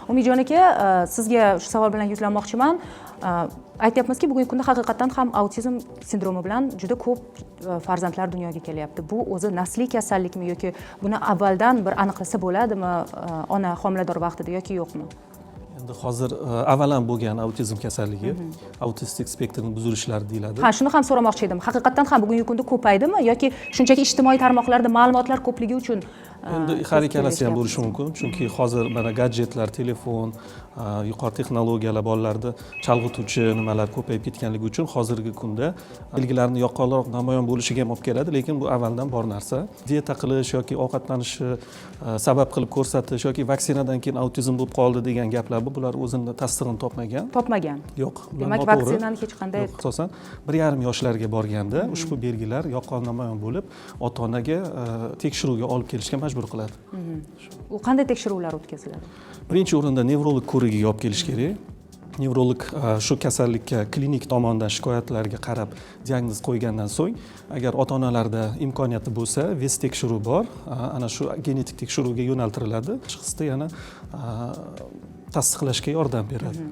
Umidjon aka, sizga shu savol bilan yuzlanmoqchiman. Aytyapmizki, bugungi kunda haqiqatan ham autizm sindromi bilan juda ko'p farzandlar dunyoga kelyapti. Bu o'zi nasliy kasallikmi yoki buni avvaldan bir aniqlasa bo'ladimi ona homilador vaqtida yoki yo'qmi? Endi hozir avvalan bo'lgan autizm kasalligi, autistik spektr buzilishlari deyiladi. Ha, shuni ham so'ramoqchi edim. Haqiqatan ham bugungi kunda ko'paydimi yoki shunchaki ijtimoiy tarmoqlarda ma'lumotlar ko'pligi uchun? Endi har ikkalasi ham bo'lishi mumkin, chunki hozir mana gadjetlar, telefon, yuqori texnologiyalar bolalarda chalg'ituvchi nimalar ko'payib ketganligi uchun hozirgi kunda belgilarni yoqqonroq namoyon bo'lishiga ham olib keladi, lekin bu avvaldan bor narsa. Dieta qilish yoki ovqatlanishni sabab qilib ko'rsatish yoki vaksinadan keyin autizm bo'lib qoldi degan gaplar bular o'zini tasdig'ini topmagan. Topmagan. Yo'q. Demak, vaksinani hech qanday asosan 1,5 yoshlarga borganda ushbu belgilar yoqqon namoyon bo'lib, ota-onaga tekshiruvga olib kelishga majbur qiladi. U qanday tekshiruvlar o'tkaziladi? Birinchi o'rinda nevrolog ko'rigiga olib kelish kerak. Nevrolog shu kasallikka klinik tomondan shikoyatlarga qarab diagnoz qo'ygandan so'ng, agar ota-onalarda imkoniyati bo'lsa, vest tekshiruv bor, ana shu genetik tekshiruvga yo'naltiriladi. Shaxsda yana tasdiqlashga yordam beradi.